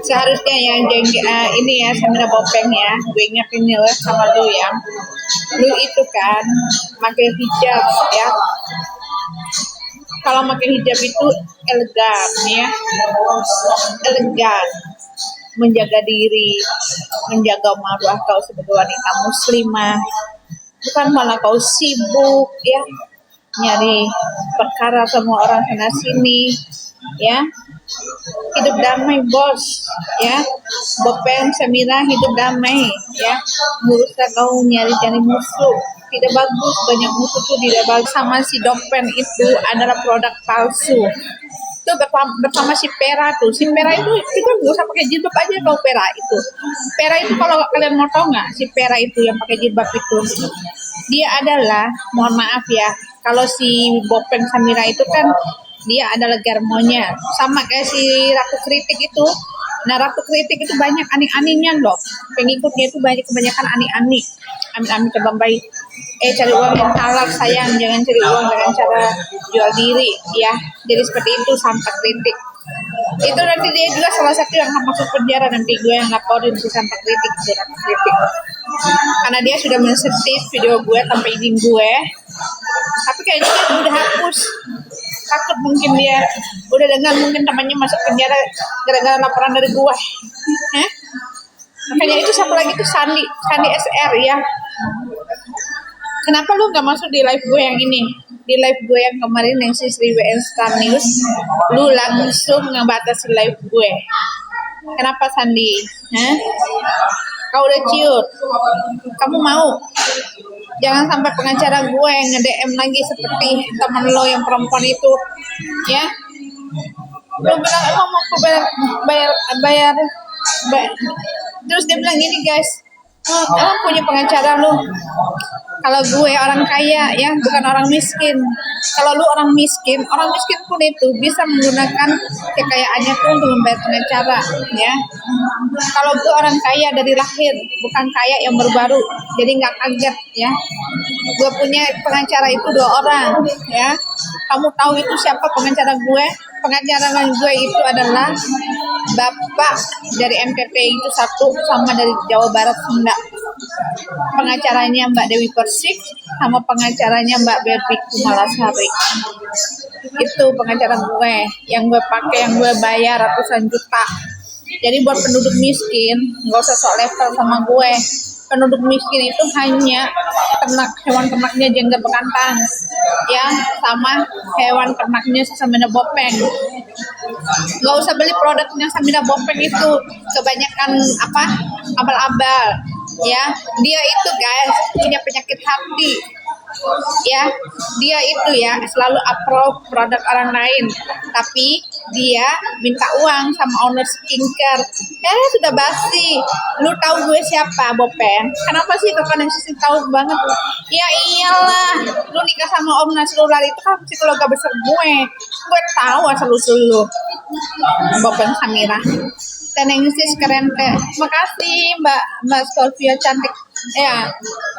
Seharusnya ya ini ya Samira Bopeng ya, gue ingetin ya sama lu ya, lu itu kan pakai hijab ya. Kalau pakai hijab itu elegan ya, elegan, menjaga diri, menjaga marwah kau sebagai wanita muslimah, bukan malah kau sibuk ya nyari perkara semua orang sana sini ya. Hidup damai bos ya, Bopeng Samira hidup damai ya. Berusaha kau nyari musuh, tidak bagus, banyak musuh tuh tidak bagus. Sama si Dokpen itu adalah produk palsu. Itu bersama si Pera tuh. Si Pera itu kita nggak usah pakai jilbab aja kalau Pera itu. Pera itu kalau kalian mau tahu nggak, si Pera itu yang pakai jilbab itu, dia adalah, mohon maaf ya, kalau si Bopeng Samira itu kan dia adalah germonya, sama kayak si Ratu Kritik itu. Nah, Ratu Kritik itu banyak aneh-anehnya loh, pengikutnya itu kebanyakan aneh-aneh, amin-amin terbang baik. Cari uang yang halal sayang, jangan cari uang dengan cara jual diri ya. Jadi seperti itu Santa Kritik. Itu nanti dia juga salah satu yang masuk penjara, nanti gue yang laporin si Santa Kritik, si Ratu Kritik, karena dia sudah mensentif video gue tanpa izin gue. Tapi kayaknya dia udah hapus, takut mungkin dia udah dengar mungkin temannya masuk penjara gara-gara laporan dari gue. Makanya itu siapa lagi tuh, Sandi SR ya. Kenapa lu gak masuk di live gue yang ini, di live gue yang kemarin yang si Sri WN Star News, lu langsung ngebatasi live gue. Kenapa Sandi? Kau udah ciut, kamu mau? Jangan sampai pengacara gue yang nge-DM lagi seperti teman lo yang perempuan itu ya. Lo bilang emang mau bayar. Terus dia bilang gini guys, emang punya pengacara lo? Kalau gue orang kaya ya, bukan orang miskin. Kalau lu orang miskin pun itu bisa menggunakan kekayaannya tuh untuk membayar pengacara ya. Kalau gue orang kaya dari lahir, bukan kaya yang baru-baru, jadi nggak kaget ya. Gue punya pengacara itu 2 orang ya. Kamu tahu itu siapa pengacara gue? Pengacara gue itu adalah bapak dari NTT itu 1, sama dari Jawa Barat Sunda. Pengacaranya Mbak Dewi Persik sama pengacaranya Mbak Berbi Kumalasari. Itu pengacara gue yang gue pakai, yang gue bayar ratusan juta. Jadi buat penduduk miskin nggak usah sok level sama gue. Penduduk miskin itu hanya hewan ternaknya jenggot bekantan ya, sama hewan ternaknya Samira Bopeng. Nggak usah beli produknya Samira Bopeng itu, kebanyakan abal-abal ya. Dia itu guys punya penyakit hati ya. Dia itu ya selalu approve produk orang lain, tapi dia minta uang sama owner skincare. Sudah basi. Lu tahu gue siapa, Bopeng? Kenapa sih kakak sisi tahu banget? Ya iyalah, lu nikah sama Om Nasrullah itu kan keluarga besar gue. Gue tahu asal-usul lu, Bopeng Samira. Tenengsis keren teh. Makasih Mbak Scorpio cantik. Ya,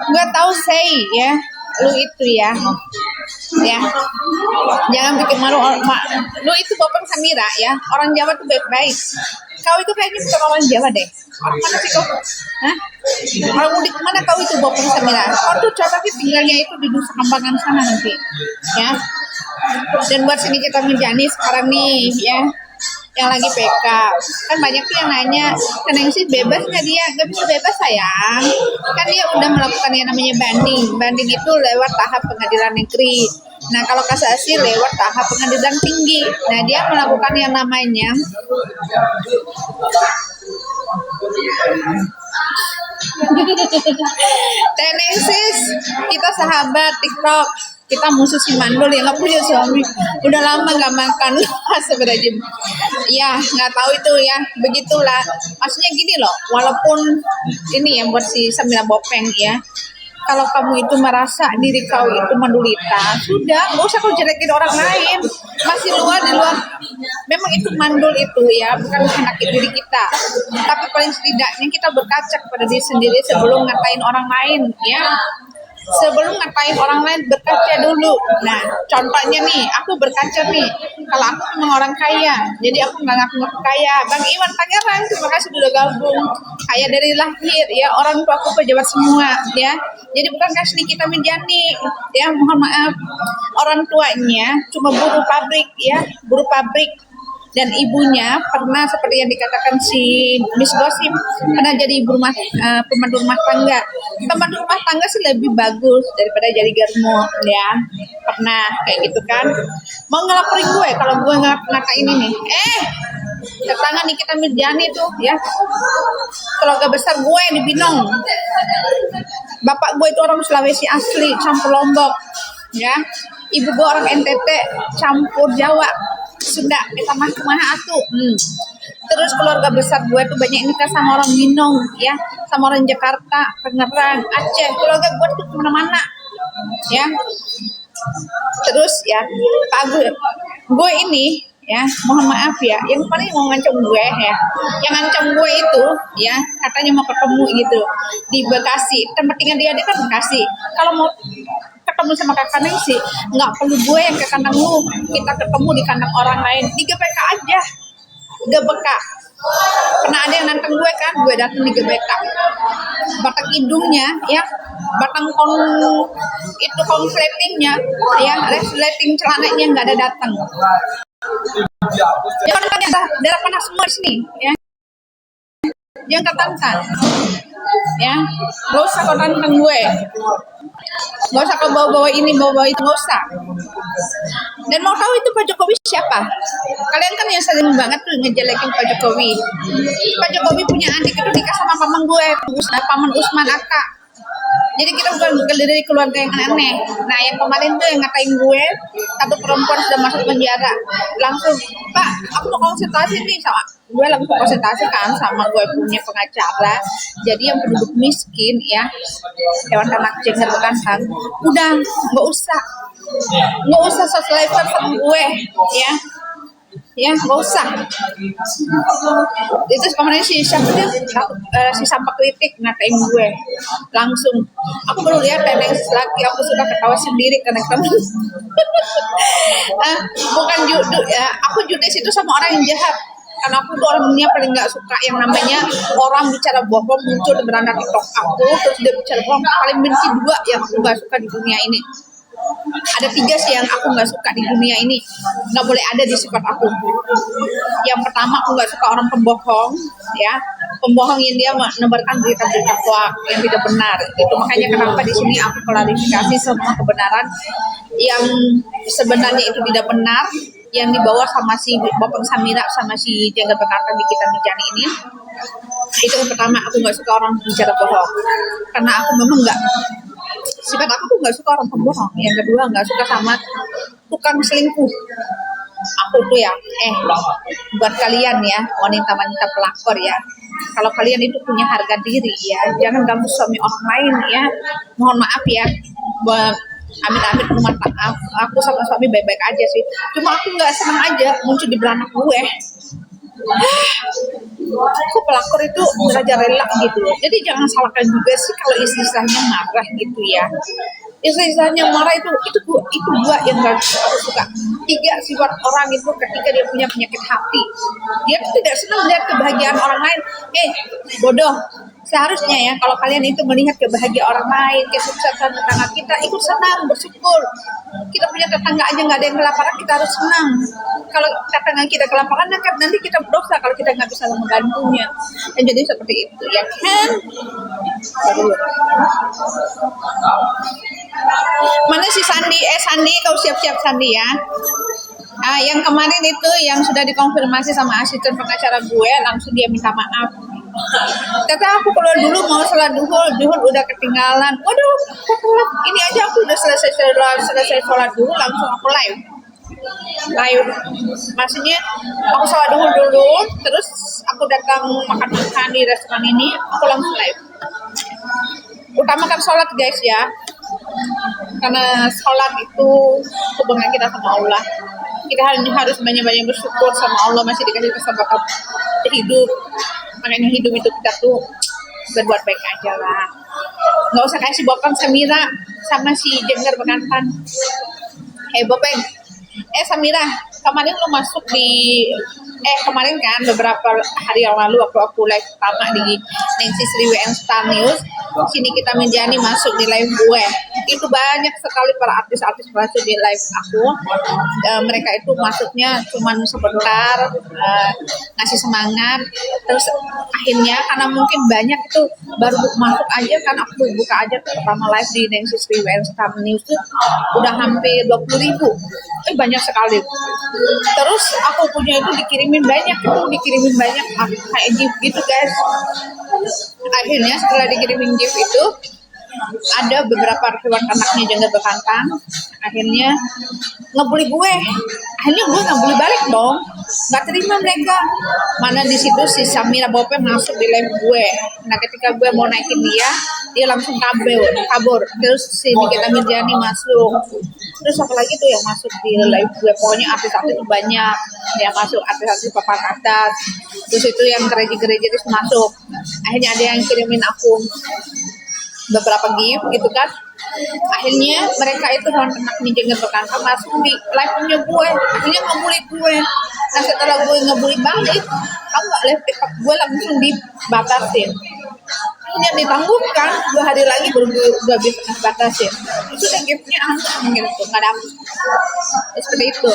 gue tahu say ya. Lu itu ya, jangan bikin malu. Lu itu Bopeng Samira ya, orang Jawa tuh baik-baik. Kau itu kayaknya bukan orang Jawa deh. Orang mana sih kau? Orang mudik mana kau itu Bopeng Samira? Kau tuh coba sih tinggalnya itu di Nusa Kambangan sana nanti ya. Dan buat sini kita menjani sekarang nih ya, yang lagi PK kan banyak tuh yang nanya, Tenengsis bebas nggak? Dia nggak bisa bebas sayang, kan dia udah melakukan yang namanya banding itu lewat tahap pengadilan negeri. Nah kalau kasasi lewat tahap pengadilan tinggi. Nah dia melakukan yang namanya Tenengsis, kita sahabat TikTok, kita musuh si mandul yang nggak punya suami, udah lama nggak makan sebenarnya. Ya nggak tahu itu ya, begitulah. Maksudnya gini loh, walaupun ini yang buat si Samira Bopeng ya, kalau kamu itu merasa diri kau itu menderita, sudah nggak usah kau jelekin orang lain. Masih di luar, memang itu mandul itu ya, bukan menyakiti diri kita, tapi paling setidaknya kita berkaca kepada diri sendiri sebelum ngatain orang lain ya. sebelum ngatain orang lain berkaca dulu. Nah, contohnya nih, aku berkaca nih. Kalau aku memang orang kaya, jadi aku nggak ngaku-ngaku kaya. Bang Iwan Pangeran, terima kasih sudah gabung. Kaya dari lahir, ya orang tua aku pejabat semua, ya. Jadi bukan kasih Nikita Mirzani, ya mohon maaf. Orang tuanya cuma buruh pabrik, ya, buruh pabrik. Dan ibunya pernah seperti yang dikatakan si Miss Gossip pernah jadi ibu pemandu rumah tangga. Pemandu rumah tangga sih lebih bagus daripada jadi garmo, ya pernah kayak gitu kan. Mau ngelaporin gue kalau gue ngatain ini tetangga Nikita Mirzani tuh, ya keluarga besar gue di Binong. Bapak gue itu orang Sulawesi asli campur Lombok, ya ibu gue orang NTT campur Jawa Sunda, kita mah atuh. Terus keluarga besar gue tuh banyak nikah sama orang Binong, ya, sama orang Jakarta, Tangerang, Aceh. Keluarga gue tuh kemana-mana, ya. Terus ya, Pak gue ini, ya, mohon maaf ya, yang paling mau ngancam gue ya, yang ngancam gue itu, ya, katanya mau ketemu gitu di Bekasi. Tempat tinggal dia kan Bekasi. Kalau mau ketemu sama kakak Neng sih nggak perlu gue yang ke kandang lu, kita ketemu di kandang orang lain di GBK aja. GBK pernah ada yang nantang gue kan, gue datang di GBK, batang hidungnya, ya batang itu konsletingnya, ya resleting celananya nggak ada datang. Jangan kan darah panas semua di sini, ya jangan ketangkan, ya gak usah kau tantang gue. Gak usah kau bawa-bawa ini, bawa-bawa itu, gak usah. Dan mau tahu itu Pak Jokowi siapa? Kalian kan yang sering banget tuh ngejelekin Pak Jokowi. Pak Jokowi punya adik itu nikah sama paman gue, Paman Usman Aka. Jadi kita bukan dari keluarga yang aneh. Nah yang kemarin tuh yang ngatain gue, satu perempuan sudah masuk penjara. Langsung, Pak, aku mau konsultasi nih sama gue, langsung konsultasi kan sama gue punya pengacara. Jadi yang penduduk miskin, ya, hewan ternak jenggot bukan kan, udah nggak usah sosialisasi sama gue, ya nggak usah. Itu kemarin si sampah kritik ngatain gue langsung. Aku baru lihat ada yang laki, aku sudah ketawa sendiri karena kamu bukan judul ya, aku judes itu sama orang yang jahat. Karena aku tuh orang dunia paling nggak suka yang namanya orang bicara bohong muncul di beranda TikTok aku, terus dia bicara bohong. Paling benci dua yang aku nggak suka di dunia ini. Ada 3 sih yang aku nggak suka di dunia ini, nggak boleh ada di sifat aku. Yang pertama, aku nggak suka orang pembohong, ya, pembohong yang dia menebarkan berita-berita hoax yang tidak benar. Itu makanya kenapa di sini aku klarifikasi semua kebenaran yang sebenarnya itu tidak benar, yang dibawa sama si Bapak Samira sama si Jenggot Bekaka Nikita Mirzani ini. Itu yang pertama, aku nggak suka orang bicara bohong, karena aku memang sifat aku tuh nggak suka orang pembohong. Yang kedua, nggak suka sama tukang selingkuh. Aku tuh ya, buat kalian ya, wanita-wanita pelakor ya, kalau kalian itu punya harga diri ya, jangan ganggu suami orang lain ya. Mohon maaf ya, amit-amit rumah tangga aku sama suami baik-baik aja sih, cuma aku nggak senang aja muncul di beranak gue. Aku pelakor itu merajalela gitu. Jadi jangan salahkan juga sih kalau istilahnya marah gitu ya. Istilahnya marah itu gua yang gak suka. 3, sifat orang itu ketika dia punya penyakit hati, dia tuh tidak senang melihat kebahagiaan orang lain. Bodoh. Seharusnya ya kalau kalian itu melihat kebahagiaan orang lain, kesuksesan tetangga kita, ikut senang, bersyukur. Kita punya tetangga aja nggak ada yang kelaparan, kita harus senang. Kalau tetangga kita kelaparan, nanti kita berdosa kalau kita nggak bisa membantunya. Dan jadi seperti itu ya kan. Mana si Sandi? Sandi, kau siap-siap Sandi ya. Yang kemarin itu yang sudah dikonfirmasi sama asisten pengacara gue, langsung dia minta maaf. Kata aku kalau dulu mau sholat duhur udah ketinggalan. Waduh, ini aja aku udah selesai sholat duhur langsung aku live. Maksudnya aku sholat duhur dulu, terus aku datang makan di restoran ini, aku langsung live. Utamakan sholat guys ya, karena sholat itu hubungan kita sama Allah. Kita harus banyak-banyak bersyukur sama Allah masih dikasih kesempatan hidup. Makanya hidup itu kita tuh berbuat baik aja lah. nggak usah kasih Bopeng Samira sama si Jengger Bekantan. Bopeng, Samira, kemarin lu masuk di kemarin kan beberapa hari yang lalu waktu aku live pertama di Nancy Sri WN Star News, sini kita menjadi masuk di live gue. Itu banyak sekali para artis-artis masuk di live aku. Mereka itu masuknya cuman sebentar, ngasih semangat, terus akhirnya karena mungkin banyak itu baru masuk aja kan, aku buka aja pertama live di Nancy Sri WN Star News tuh udah hampir 20.000. Banyak sekali. Terus aku punya itu dikirimin banyak kayak gift gitu guys. Akhirnya setelah dikirimin gift itu ada beberapa hewan ternaknya Jengger Bekantan akhirnya ngebully gue. Akhirnya gue ngebully balik dong, nggak terima mereka. Mana di situ si Samira Bopeng masuk di live gue. Nah ketika gue mau naikin dia langsung kabur. Terus si Nikita Mirjani masuk. Terus apa lagi tuh yang masuk di live gue? Pokoknya artis-artis itu banyak yang masuk, artis-artis papan atas. Terus itu yang gereja-gereja itu masuk. Akhirnya ada yang kirimin aku beberapa gift gitu kan. Akhirnya mereka itu hewan ternaknya Jengger Bekantan masuk di live-nya gue. Akhirnya ngebully gue. Nah setelah gue ngebully balik, kamu gak live TikTok gue langsung dibatasin. Akhirnya ditangguhkan 2 hari lagi baru gue bisa batasin. Itu yang giftnya langsung gitu, gak dapet. Seperti itu.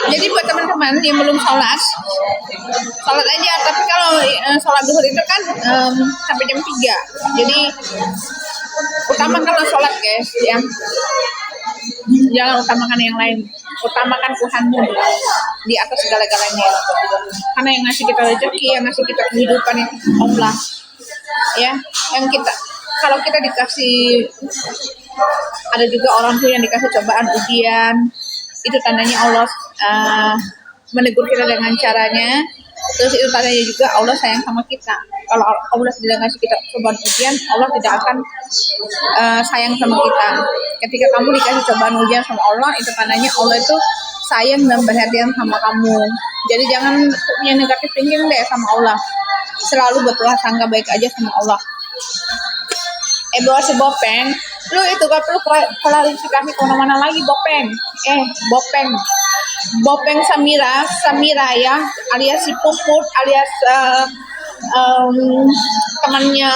Jadi buat teman-teman yang belum sholat aja. Tapi kalau sholat duhur itu kan sampai jam 3. Jadi utamakanlah sholat guys ya. Jangan utamakan yang lain. Utamakan Tuhanmu di atas segala-galanya. Karena yang ngasih kita rezeki, yang ngasih kita kehidupan itu Allah. Ya, yang kita kalau kita dikasih, ada juga orang tuh yang dikasih cobaan ujian, itu tandanya Allah menegur kita dengan caranya. Terus itu tandanya juga Allah sayang sama kita. Kalau Allah tidak ngasih kita cobaan ujian, Allah tidak akan sayang sama kita. Ketika kamu dikasih cobaan ujian sama Allah, itu tandanya Allah itu sayang dan perhatian sama kamu. Jadi jangan punya negatif thinking deh sama Allah. Selalu berprasangka baik aja sama Allah. Bawa si Bopeng, lu itu gak perlu klarifikasi kemana-mana lagi Bopeng. Bopeng Samira ya, alias si Puput, alias temannya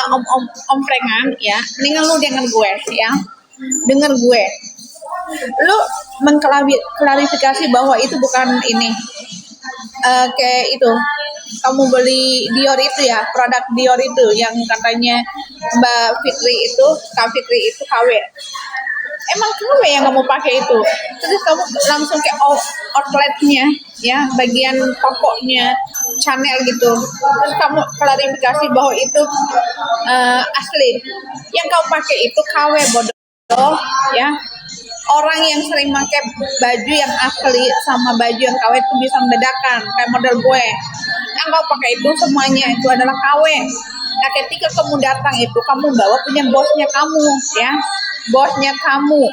Om Prengan ya. Mendingan lu dengan gue ya, dengar gue. Lu mengklarifikasi bahwa itu bukan ini, kayak itu. Kamu beli Dior itu ya, produk Dior itu yang katanya Mbak Fitri itu, Kak Fitri itu KW. Emang KW yang kamu pakai itu? Terus kamu langsung ke outletnya, ya, bagian tokonya Chanel gitu. Terus kamu klarifikasi bahwa itu asli. Yang kamu pakai itu KW bodoh, ya. Orang yang sering pakai baju yang asli sama baju yang KW itu bisa membedakan. Kayak model gue. Yang kau pakai itu semuanya itu adalah KW. Nah ketika kamu datang itu kamu bawa punya bosnya kamu ya, bosnya kamu,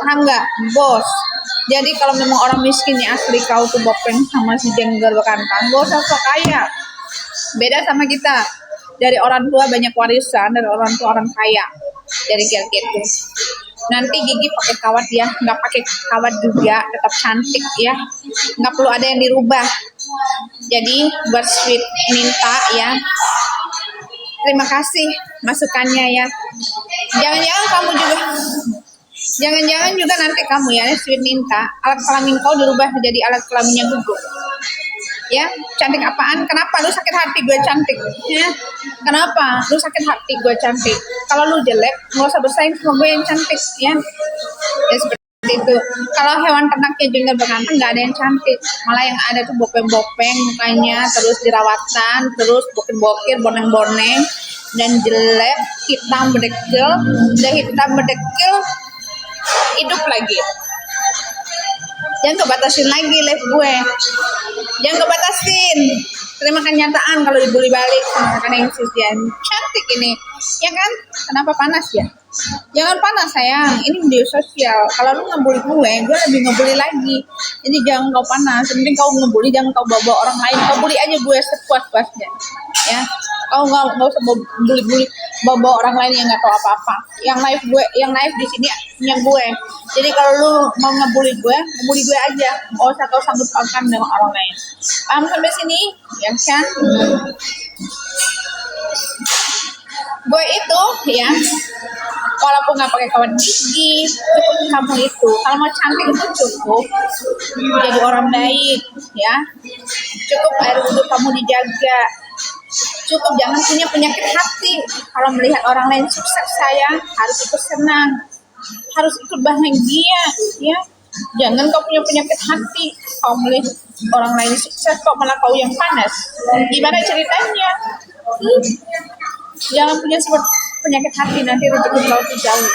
paham nggak? Bos. Jadi kalau memang orang miskinnya asli kau tuh Bopeng sama si Jengger Bekantan, gak usah sok kaya. Beda sama kita, dari orang tua banyak warisan, dari orang tua orang kaya, dari gitu. Nanti gigi pakai kawat ya, nggak pakai kawat juga tetap cantik ya, nggak perlu ada yang dirubah. Jadi buat Sweet Minta ya, terima kasih masukannya ya. Jangan-jangan juga nanti kamu ya Sweet Minta, alat kelamin kau dirubah menjadi alat kelaminnya gugur. Ya, cantik apaan? Kenapa lu sakit hati gue cantik? Ya, kenapa lu sakit hati gue cantik? Kalau lu jelek, nggak usah bersaing sama gue yang cantik, ya. Ya seperti itu. Kalau hewan ternaknya Jengger Bekantan nggak ada yang cantik, malah yang ada tuh bopeng-bopeng mukanya, terus jerawatan, terus bokir-bokir, boneng-boneng, dan jelek, hitam berdekil, udah hitam berdekil, hidup lagi. Jangan kebatasin lagi live gue. Jangan kebatasin. terima kenyataan kalau dibully balik sama kakak Nengsis dia cantik ini, ya kan? Kenapa panas ya? Jangan panas sayang, ini media sosial. Kalau lu ngebully gue lebih ngebully lagi. Jadi jangan kau panas, penting kau ngebully, jangan kau bawa orang lain. Kau bully aja gue sepuas-puasnya, ya. Kau nggak usah bully bawa orang lain yang nggak tahu apa-apa. Yang live di sini punya gue. Jadi kalau lu mau ngebully gue aja. Nggak usah kau sanggup pautkan dengan orang lain. Paham sampai sini, ya kan? Gue itu ya, walaupun nggak pakai kawat gigi, cukup kamu itu. Kalau mau cantik itu cukup jadi orang baik, ya. Cukup air wudhu kamu dijaga. Cukup jangan punya penyakit hati. Kalau melihat orang lain sukses, sayang harus ikut senang, harus ikut bahagia, ya. Jangan kau punya penyakit hati. Kau melihat orang lain sukses, kok malah kau yang panas. Gimana ceritanya? Jangan punya penyakit hati, nanti rezeki kau tuh jauh.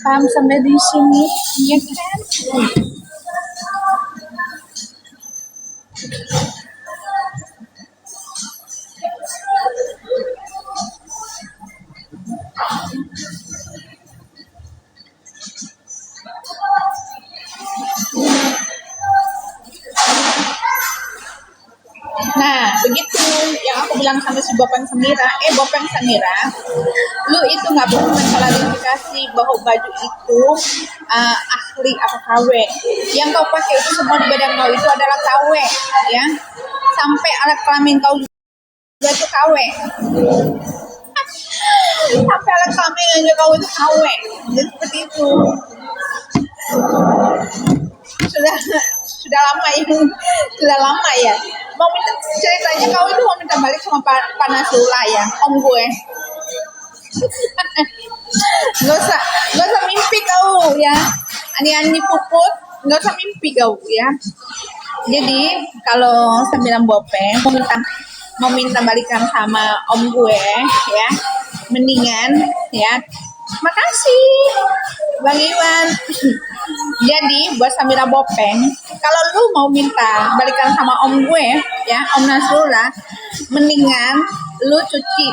Paham sampai di sini, ya kan? Nah, begitu yang aku bilang sama si Bopeng Samira, lu itu nggak perlu mengklarifikasi bahwa baju itu asli atau KW. Yang kau pakai itu semua di badan kau itu adalah KW, ya. Sampai alat kelamin kau juga itu KW. Sampai alat kelamin aja kau itu KW. Jadi seperti itu. Sudah lama ya. Mau minta ceritanya kau itu mau minta balik sama Panasula ya, om gue. Gak usah mimpi kau ya. Ani puput, gak usah mimpi kau ya. Jadi kalau 9 Bopeng mau minta balikan sama om gue ya, mendingan ya. Makasih Bang Iwan. Jadi buat Samira Bopeng, kalau lu mau minta balikan sama om gue ya, Om Nasrullah, mendingan lu cuci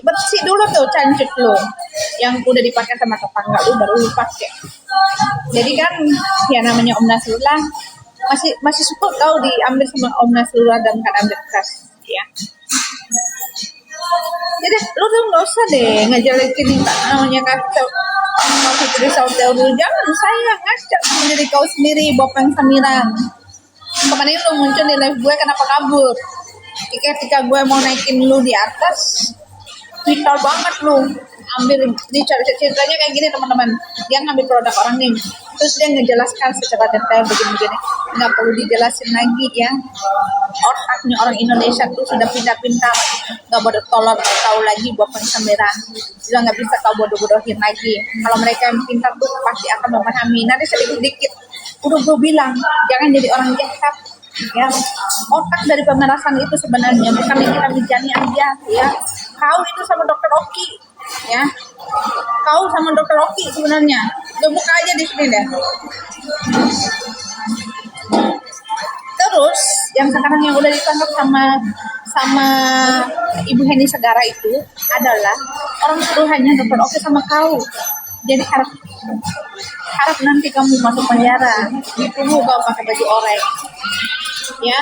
bersih dulu tuh cancut lu yang udah dipakai sama tetangga lu, baru lu pakai. Jadi kan ya namanya Om Nasrullah masih suka kau diambil sama Om Nasrullah dan keadaan bekas ya. Jadi lu tuh nggak usah deh ngejelekin namanya kacau. Mau jadi sautel dulu, jangan saya ngacak sama diri kau sendiri, Bopeng Samira. Kemarin lu muncul di live gue, kenapa kabur? Ketika gue mau naikin lu di atas, vital banget lu. Ambil di ceritanya kayak gini teman-teman, dia ngambil produk orang nih, terus dia ngejelaskan secara detail begini-begini, nggak perlu dijelasin lagi ya. Otaknya orang Indonesia tuh sudah pintar-pintar, nggak bodoh tolol tahu lagi Bopeng Samira, sudah nggak bisa kau bodoh-bodohin lagi. Kalau mereka yang pintar tuh pasti akan memahami. Nanti sedikit-sedikit udah gue bilang jangan jadi orang jahat ya. Otak dari pemerasan itu sebenarnya bukan Nikita Mirzani aja ya. Kau itu sama Dokter Oki ya, kau sama Dokter Oki sebenarnya. Gue buka aja di sini deh. Terus yang sekarang yang udah ditangkap sama Ibu Heni Segara itu adalah orang suruhannya Dokter Oki sama kau. Jadi harap nanti kamu masuk penjara, ditunggu kau pakai baju oranye ya,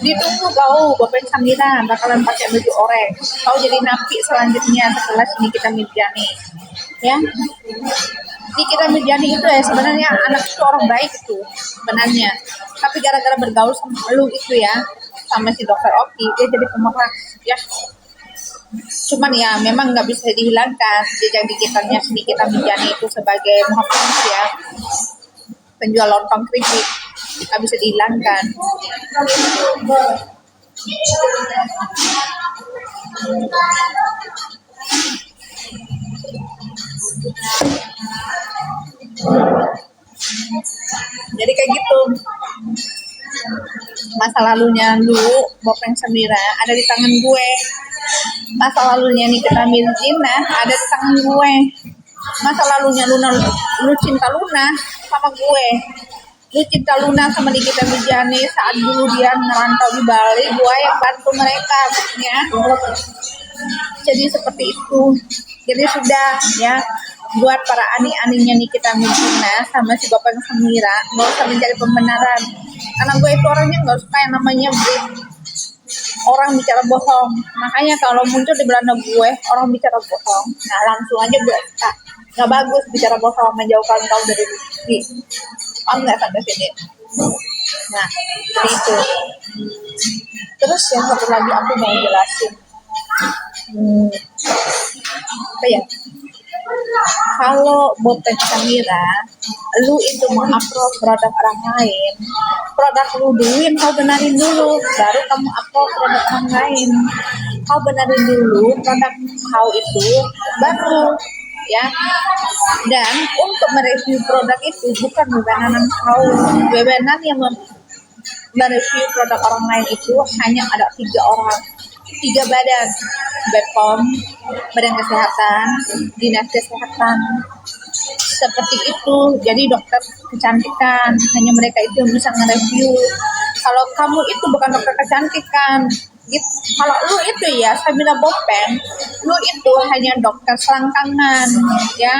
ditunggu kau Bopeng Samira bakalan pakai baju oranye, kau jadi napi selanjutnya setelah Nikita Mirzani ya. Nikita Mirzani itu ya sebenarnya anak itu orang baik itu sebenarnya, tapi gara-gara bergaul sama lu itu ya, sama si Dokter Oki, dia jadi pemeras ya. Cuman ya memang nggak bisa dihilangkan jejak digitalnya si Nikita Mirzani itu sebagai muhafaz ya, penjual lontong keripik, nggak bisa dihilangkan. Jadi kayak gitu. Masa lalunya lu Bopeng Samira ada di tangan gue. Masa lalunya Nikita Mirzani ada di tangan gue. Masa lalunya lu cinta Luna sama gue. Lu cinta Luna sama Nikita Mirzani saat dulu dia ngerantau di Bali, gue yang bantu mereka ya. Jadi seperti itu. Jadi sudah ya, buat para ani-aninya Nikita Mirzani sama si Bapak Samira, gak usah mencari pembenaran. Karena gue itu orangnya gak suka yang namanya orang bicara bohong. Makanya kalau muncul di beranda gue orang bicara bohong, nah langsung aja gue start. Gak bagus bicara bohong, menjauhkan kau dari rezeki. Paham nggak sampai sini? Nah, itu. Terus yang satu lagi aku mau jelasin. Apa ya? Kalau Bopeng Samira, lu itu mau upload produk orang lain, produk lu dulu yang kau benarin dulu, baru kamu upload produk orang lain. Kau benarin dulu produk kau itu, baru ya. Dan untuk mereview produk itu bukan wewenang kau, wewenang yang mereview produk orang lain itu hanya ada 3 orang, 3 badan, BPOM, Badan Kesehatan, Dinas Kesehatan, seperti itu. Jadi dokter kecantikan, hanya mereka itu yang bisa nge-review. Kalau kamu itu bukan dokter kecantikan, gitu. Kalau lu itu ya Samira Bopeng, lu itu hanya dokter selangkangan ya,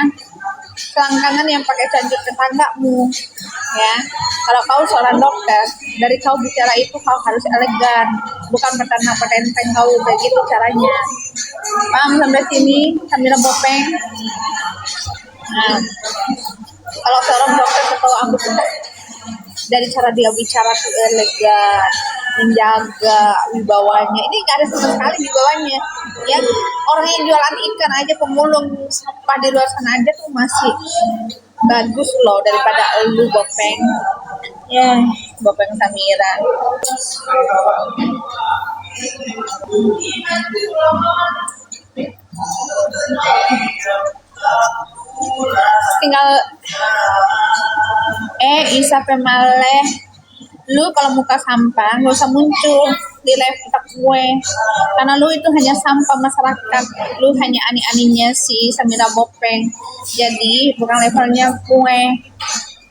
selangkangan yang pakai cantik tetanggamu ya. Kalau kau seorang dokter, dari kau bicara itu kau harus elegan, bukan petentang kau begitu caranya. Paham sampai sini Samira Bopeng? Nah, kalau seorang dokter kalau aku suka dari cara dia bicara tuh elegan, menjaga wibawanya. Ini gak ada sama sekali wibawanya ya. Orang yang jualan ikan aja, pemulung sampah di luar sana aja tuh masih bagus loh daripada elu Bopeng ya. Bopeng Samira tinggal Isa Pemale, lu kalau muka sampah gak usah muncul di live gue, karena lu itu hanya sampah masyarakat. Lu hanya ani-aninya si Samira Bopeng, jadi bukan levelnya gue.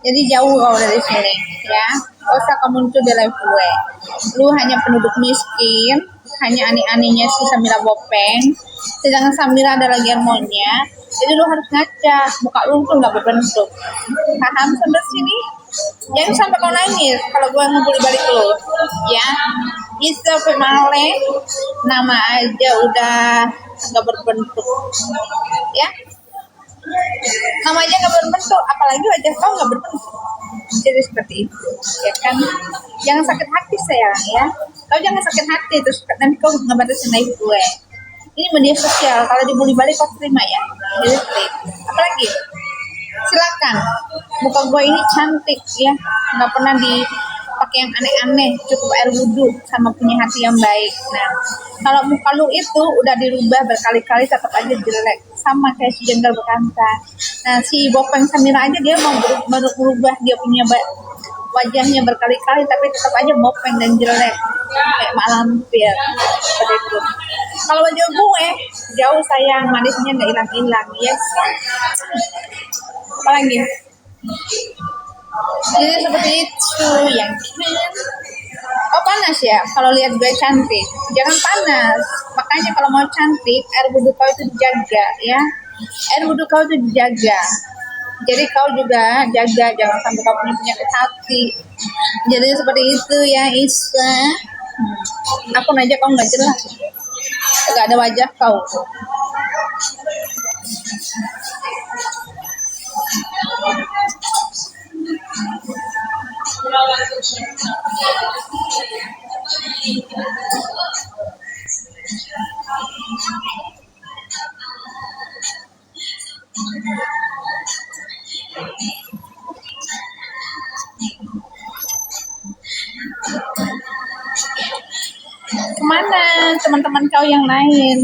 Jadi jauh kau dari sini ya, gak usah kamu muncul di live gue. Lu hanya penduduk miskin, hanya ani-aninya si Samira Bopeng, sedangkan Samira adalah germonya. Jadi lu harus ngaca, muka lu tuh gak berbentuk. Paham sampai sini? Jangan sampai kau nangis kalau gue ngebully balik lu ya. Isa Pemale, nama aja udah gak berbentuk ya, nama aja gak berbentuk, apalagi wajah kau gak berbentuk. Jadi seperti itu ya kan. Jangan sakit hati sayang ya, kau jangan sakit hati terus nanti kau ngebatasin live gue. Ini media sosial, kalau dibully balik kau terima ya. Jadi seperti itu. Apalagi silakan, muka gue ini cantik ya, nggak pernah dipakai yang aneh-aneh, cukup air wudhu sama punya hati yang baik. Nah, kalau muka lu itu udah dirubah berkali-kali tetap aja jelek, sama kayak si jenggal bekantan. Nah, si Bopeng Samira aja dia mau berubah dia punya wajahnya berkali-kali tapi tetap aja bopeng dan jelek kayak mak lampir seperti itu. Kalau wajah gue jauh sayang, manisnya nggak hilang-hilang ya. Apalagi jadi seperti itu yang oh panas ya kalau lihat gue cantik. Jangan panas, makanya kalau mau cantik air wudhu kau itu dijaga ya, air wudhu kau itu dijaga. Jadi kau juga jaga, jangan sampai kau punya penyakit hati. Jadi seperti itu ya Isa. Akun aja kau nggak jelas, nggak ada wajah kau. Kemana teman-teman kau yang lain?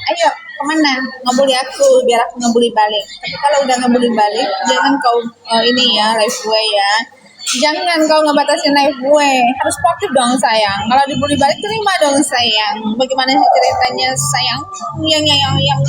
Ayo kemana? Ngebully aku biar aku ngebully balik. Tapi kalau udah ngebully balik, jangan kau ini ya live gue ya. Jangan kau ngebatasin live gue. Harus sportif dong sayang. Kalau dibully balik terima dong sayang. Bagaimana sih ceritanya sayang? Yang.